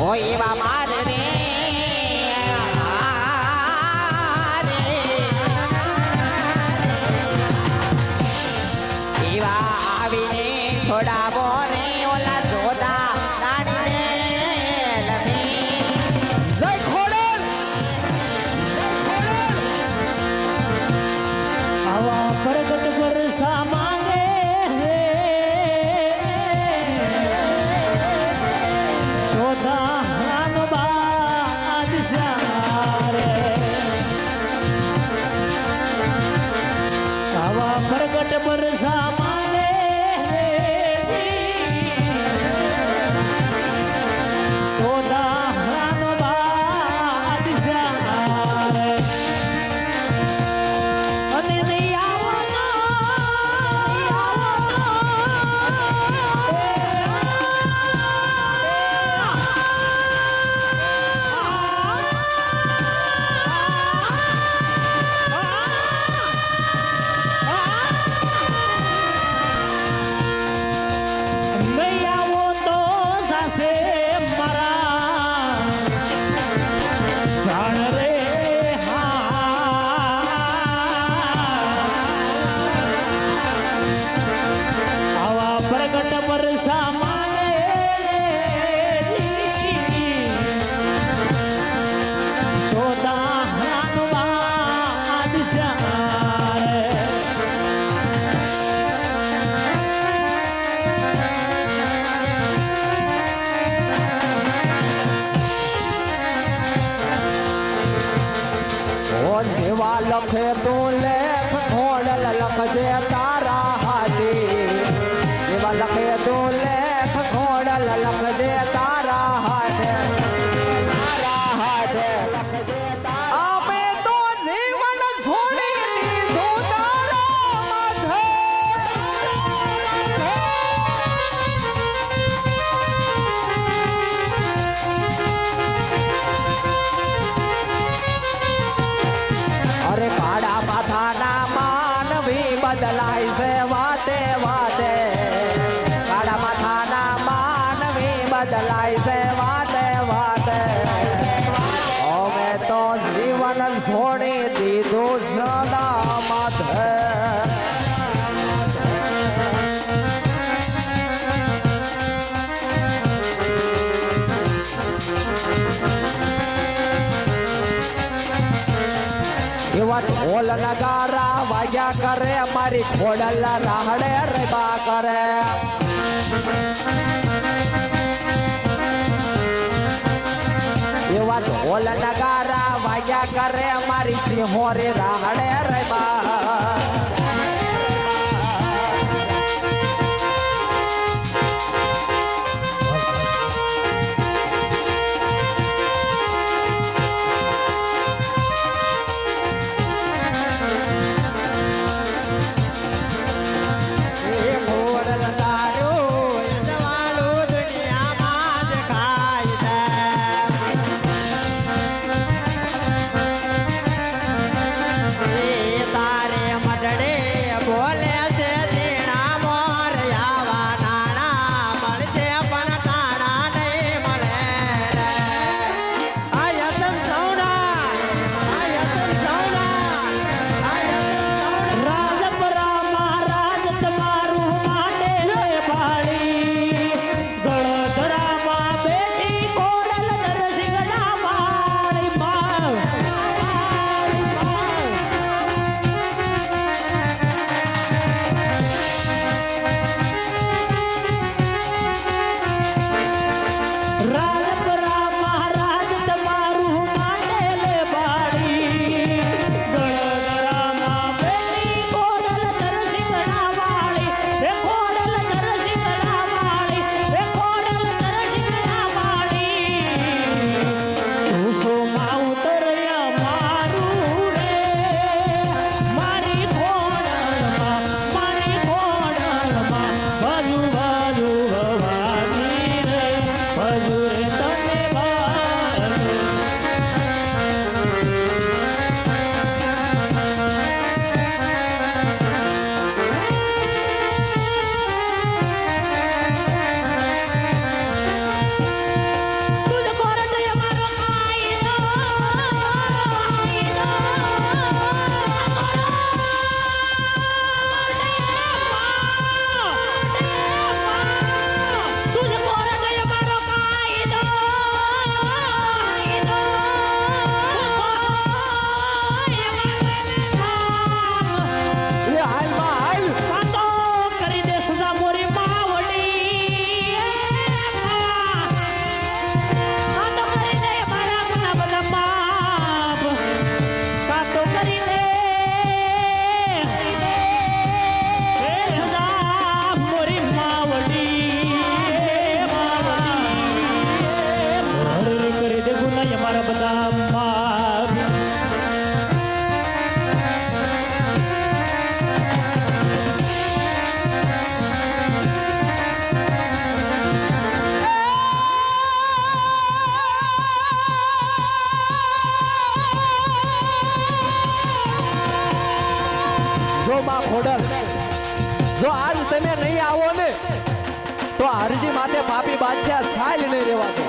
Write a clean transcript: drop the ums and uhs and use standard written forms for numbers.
એવા માર રે એવા આવીને થોડા બોરે ઓલા જોતા રાણીને નથી જય ખોડલ આવા પ્રગટ વરસા માંગે ચોથા રાનબાદ સારે આવા પ્રગટ વરસા માંગે ચોથા રાનબાદ સારે અને નહીં આવો તો સાસે મારા પ્રાણ રે આવા પ્રગટ વરસા માંગે સોદા રાનબાદ સારે ઓ જેવા લખે તું લેખ ખોડલ લખજે તારા હાથી જેવા લખે તું લેખ ખોડલ લખજે તારા હાથે અમે તો જીવન છોડી દીધું તારા માથે અરે કાળા માથાના માનવી બદલાય છે વાતે વાતે કાળા માથાના માનવી બદલાય છે વાતે વાતે અમે તો જીવન છોડી દીધું સદા માથે એવા ઢોલ નગારા વાગ્યા કરે મારી ખોડલ રાહડે રેબા કરે એવા ઢોલ નગારા વાગ્યા કરે મારી સિંહોરી રાહડે રેબા ભજુ ભજુ ભવાની રે ભજુ રે માં ખોડલ જો આજ તમે નહીં આવો ને તો હરજી માથે પાપી બાદશાહ સાલ નહીં રહેવા દે